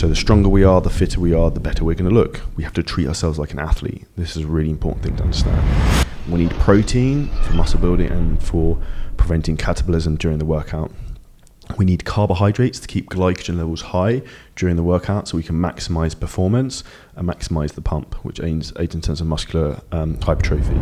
So the stronger we are, the fitter we are, the better we're going to look. We have to treat ourselves like an athlete. This is a really important thing to understand. We need protein for muscle building and for preventing catabolism during the workout. We need carbohydrates to keep glycogen levels high during the workout so we can maximize performance and maximize the pump, which aids in terms of muscular hypertrophy.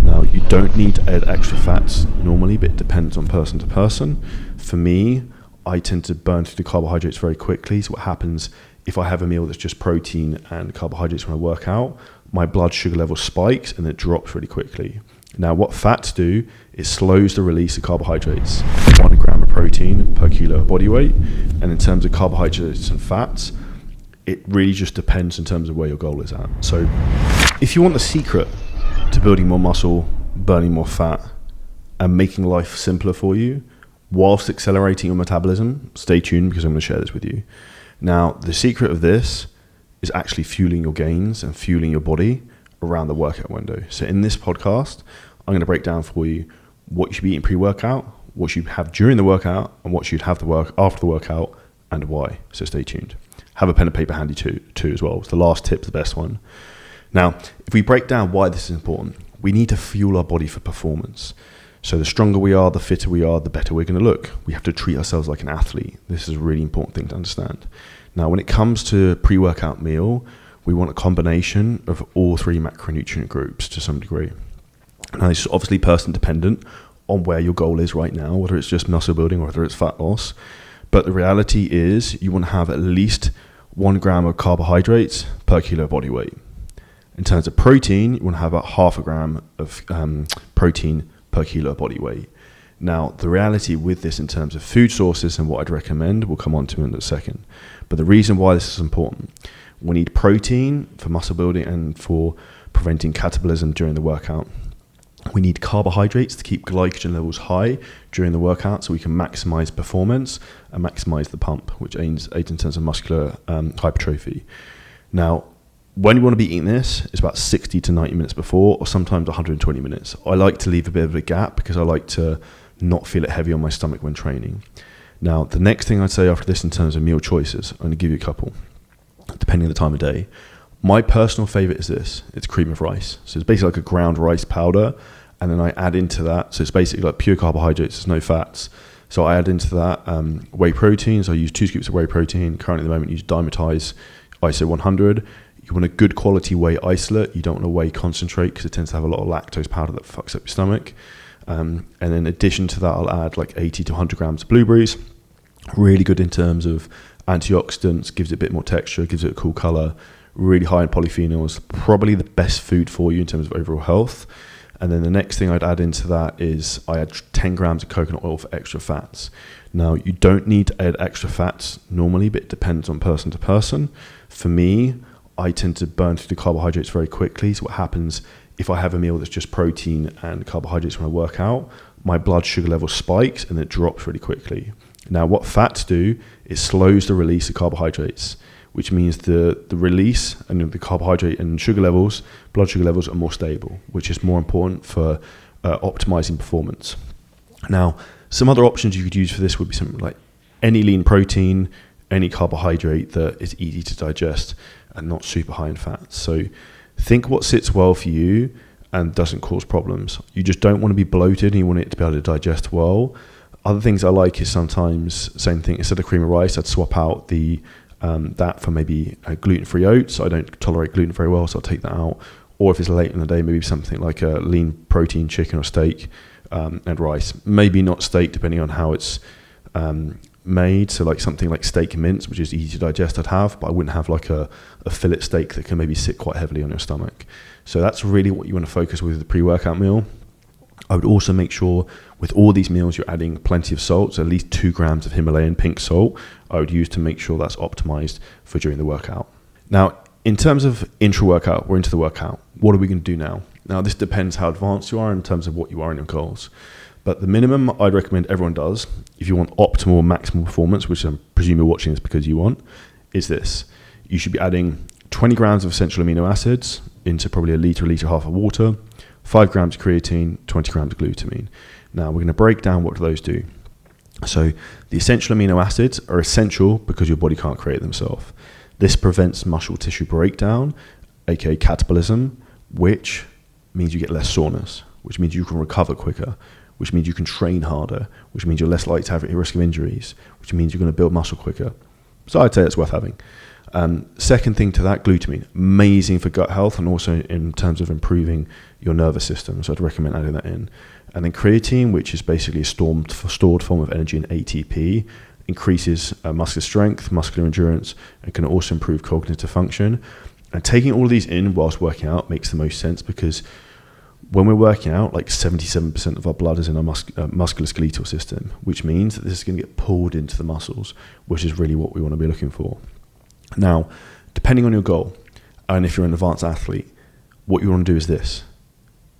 Now, you don't need to add extra fats normally, but it depends on person to person. For me, I tend to burn through the carbohydrates very quickly. So what happens if I have a meal that's just protein and carbohydrates when I work out, my blood sugar level spikes and it drops really quickly. Now, what fats do is slows the release of carbohydrates. 1 gram of protein per kilo of body weight. And in terms of carbohydrates and fats, it really just depends in terms of where your goal is at. So if you want the secret to building more muscle, burning more fat, and making life simpler for you, whilst accelerating your metabolism, stay tuned because I'm going to share this with you. Now, the secret of this is actually fueling your gains and fueling your body around the workout window. So in this podcast, I'm going to break down for you what you should be eating pre-workout, what you have during the workout, and what you'd have after the workout, and why. So stay tuned. Have a pen and paper handy too as well. It's the last tip, the best one. Now, if we break down why this is important, we need to fuel our body for performance. So the stronger we are, the fitter we are, the better we're going to look. We have to treat ourselves like an athlete. This is a really important thing to understand. Now, when it comes to pre-workout meal, we want a combination of all 3 macronutrient groups to some degree. Now, this is obviously person dependent on where your goal is right now, whether it's just muscle building or whether it's fat loss. But the reality is you want to have at least 1 gram of carbohydrates per kilo of body weight. In terms of protein, you want to have about 0.5 gram of protein per kilo of body weight. Now, the reality with this in terms of food sources and what I'd recommend, we'll come on to in a second. But the reason why this is important, we need protein for muscle building and for preventing catabolism during the workout. We need carbohydrates to keep glycogen levels high during the workout so we can maximize performance and maximize the pump, which aids in terms of muscular hypertrophy. Now, when you want to be eating this, it's about 60 to 90 minutes before, or sometimes 120 minutes. I like to leave a bit of a gap because I like to not feel it heavy on my stomach when training. Now, the next thing I'd say after this in terms of meal choices, I'm going to give you a couple, depending on the time of day. My personal favorite is this. It's cream of rice. So it's basically like a ground rice powder, and then I add into that. So it's basically like pure carbohydrates, there's no fats. So I add into that whey protein. So I use 2 scoops of whey protein. Currently at the moment, I use Dimetize ISO 100. You want a good quality whey isolate. You don't want a whey concentrate because it tends to have a lot of lactose powder that fucks up your stomach. And then in addition to that, I'll add like 80 to 100 grams of blueberries. Really good in terms of antioxidants, gives it a bit more texture, gives it a cool color. Really high in polyphenols, probably the best food for you in terms of overall health. And then the next thing I'd add into that is I add 10 grams of coconut oil for extra fats. Now, you don't need to add extra fats normally, but it depends on person to person. For me, I tend to burn through the carbohydrates very quickly. So what happens if I have a meal that's just protein and carbohydrates when I work out, my blood sugar level spikes and it drops really quickly. Now, what fats do is slows the release of carbohydrates, which means the release and the carbohydrate and sugar levels, blood sugar levels are more stable, which is more important for optimizing performance. Now, some other options you could use for this would be something like any lean protein, any carbohydrate that is easy to digest and not super high in fats. So think what sits well for you and doesn't cause problems. You just don't want to be bloated and you want it to be able to digest well. Other things I like is sometimes, same thing, instead of cream of rice, I'd swap out that for maybe gluten-free oats. I don't tolerate gluten very well, so I'll take that out. Or if it's late in the day, maybe something like a lean protein chicken or steak and rice. Maybe not steak, depending on how it's made. So like something like steak mince, which is easy to digest, I'd have, but I wouldn't have like a fillet steak that can maybe sit quite heavily on your stomach. So that's really what you want to focus with the pre-workout meal. I would also make sure with all these meals you're adding plenty of salt, so at least 2 grams of Himalayan pink salt I would use to make sure that's optimized for during the workout. Now, in terms of intra-workout, we're into the workout. What are we going to do now? Now, this depends how advanced you are in terms of what you are in your goals. But the minimum I'd recommend everyone does, if you want optimal, maximal performance, which I presume you're watching this because you want, is this. You should be adding 20 grams of essential amino acids into probably a litre and a half of water, 5 grams of creatine, 20 grams of glutamine. Now, we're going to break down what do those do. So the essential amino acids are essential because your body can't create themselves. This prevents muscle tissue breakdown, aka catabolism, which means you get less soreness, which means you can recover quicker, which means you can train harder, which means you're less likely to have a risk of injuries, which means you're going to build muscle quicker. So I'd say it's worth having. Second thing to that, glutamine, amazing for gut health and also in terms of improving your nervous system. So I'd recommend adding that in. And then creatine, which is basically a stored form of energy in ATP, increases muscular strength, muscular endurance, and can also improve cognitive function. And taking all of these in whilst working out makes the most sense, because when we're working out, like 77% of our blood is in our musculoskeletal system, which means that this is going to get pulled into the muscles, which is really what we want to be looking for. Now, depending on your goal, and if you're an advanced athlete, what you want to do is this.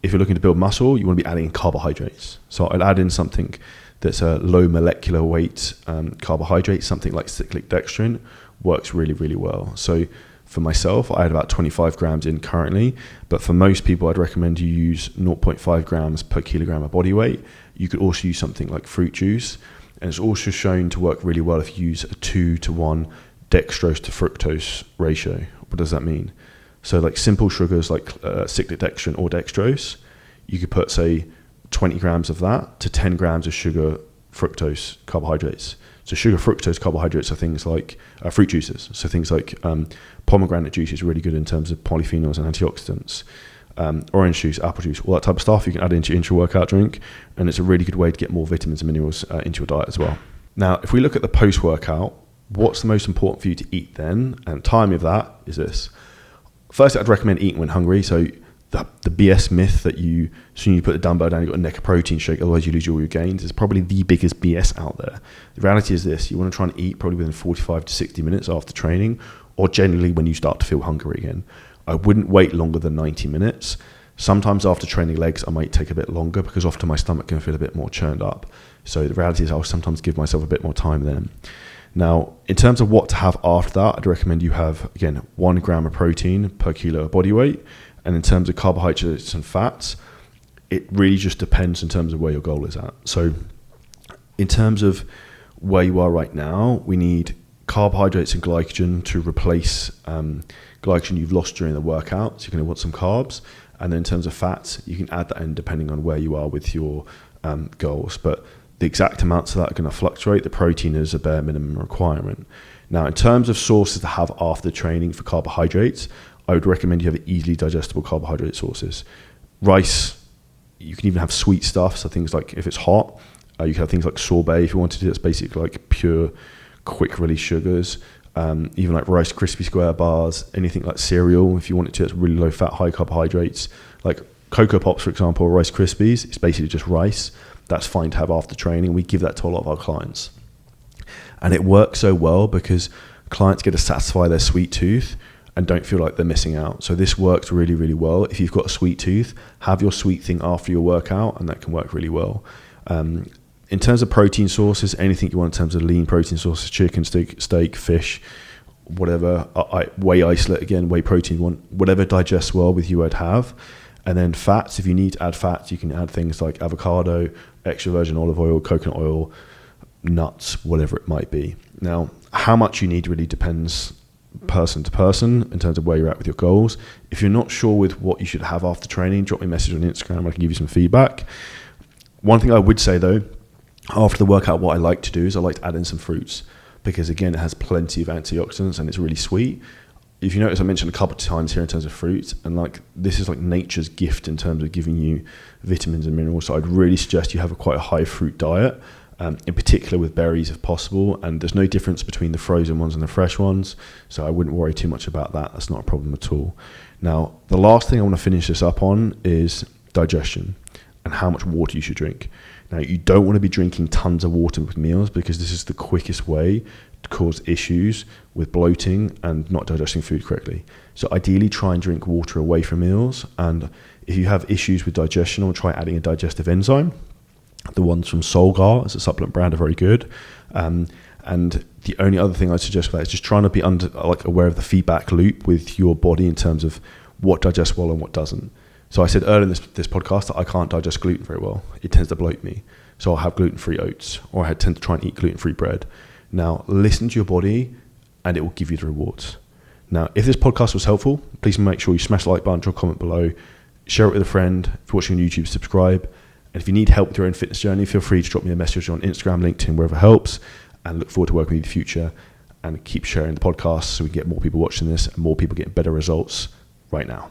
If you're looking to build muscle, you want to be adding in carbohydrates. So I'd add in something that's a low molecular weight carbohydrate, something like cyclic dextrin, works really, really well. So for myself, I had about 25 grams in currently, but for most people, I'd recommend you use 0.5 grams per kilogram of body weight. You could also use something like fruit juice, and it's also shown to work really well if you use a 2-to-1 dextrose to fructose ratio. What does that mean? So like simple sugars like cyclic dextrin or dextrose, you could put say 20 grams of that to 10 grams of sugar fructose carbohydrates. So sugar fructose carbohydrates are things like fruit juices. So things like pomegranate juice is really good in terms of polyphenols and antioxidants. Orange juice, apple juice, all that type of stuff you can add into your intra-workout drink, and it's a really good way to get more vitamins and minerals into your diet as well. Now, if we look at the post-workout, what's the most important for you to eat then? And timing of that is this. First, I'd recommend eating when hungry. So the BS myth that as soon as you put the dumbbell down, you've got a neck of protein shake, otherwise you lose all your gains, is probably the biggest BS out there. The reality is this: you want to try and eat probably within 45 to 60 minutes after training, or generally when you start to feel hungry again. I wouldn't wait longer than 90 minutes. Sometimes after training legs, I might take a bit longer because often my stomach can feel a bit more churned up. So the reality is I'll sometimes give myself a bit more time then. Now, in terms of what to have after that, I'd recommend you have, again, 1 gram of protein per kilo of body weight. And in terms of carbohydrates and fats, it really just depends in terms of where your goal is at. So in terms of where you are right now, we need carbohydrates and glycogen to replace glycogen you've lost during the workout. So you're going to want some carbs. And then in terms of fats, you can add that in depending on where you are with your goals. But the exact amounts of that are going to fluctuate. The protein is a bare minimum requirement. Now, in terms of sources to have after training for carbohydrates, I would recommend you have easily digestible carbohydrate sources. Rice, you can even have sweet stuff. So things like, if it's hot, you can have things like sorbet if you wanted to. It's basically like pure, quick release sugars. Even like Rice Krispie Square bars, anything like cereal, if you wanted to, it's really low fat, high carbohydrates. Like Cocoa Pops, for example, or Rice Krispies, it's basically just rice. That's fine to have after training. We give that to a lot of our clients. And it works so well because clients get to satisfy their sweet tooth and don't feel like they're missing out. So this works really, really well. If you've got a sweet tooth, have your sweet thing after your workout, and that can work really well. In terms of protein sources, anything you want in terms of lean protein sources, chicken, steak, fish, whatever, whey isolate, again, whey protein, whatever digests well with you, I'd have. And then fats, if you need to add fats, you can add things like avocado, extra virgin olive oil, coconut oil, nuts, whatever it might be. Now, how much you need really depends person to person in terms of where you're at with your goals. If you're not sure with what you should have after training, drop me a message on Instagram. I can give you some feedback. One thing I would say though, after the workout, what I like to do is I like to add in some fruits because again, it has plenty of antioxidants and it's really sweet. If you notice, I mentioned a couple of times here in terms of fruits, and like this is like nature's gift in terms of giving you vitamins and minerals. So I'd really suggest you have quite a high fruit diet, in particular with berries if possible. And there's no difference between the frozen ones and the fresh ones, so I wouldn't worry too much about that. That's not a problem at all. Now, the last thing I want to finish this up on is digestion and how much water you should drink. Now, you don't want to be drinking tons of water with meals because this is the quickest way to cause issues with bloating and not digesting food correctly. So ideally try and drink water away from meals. And if you have issues with digestion, or try adding a digestive enzyme. The ones from Solgar as a supplement brand are very good. And the only other thing I'd suggest for that is just trying to be aware of the feedback loop with your body in terms of what digests well and what doesn't. So I said earlier in this podcast that I can't digest gluten very well. It tends to bloat me. So I'll have gluten-free oats, or I tend to try and eat gluten-free bread. Now, listen to your body and it will give you the rewards. Now, if this podcast was helpful, please make sure you smash the like button, drop a comment below, share it with a friend. If you're watching on YouTube, subscribe. And if you need help with your own fitness journey, feel free to drop me a message on Instagram, LinkedIn, wherever helps. And look forward to working with you in the future, and keep sharing the podcast so we can get more people watching this and more people getting better results right now.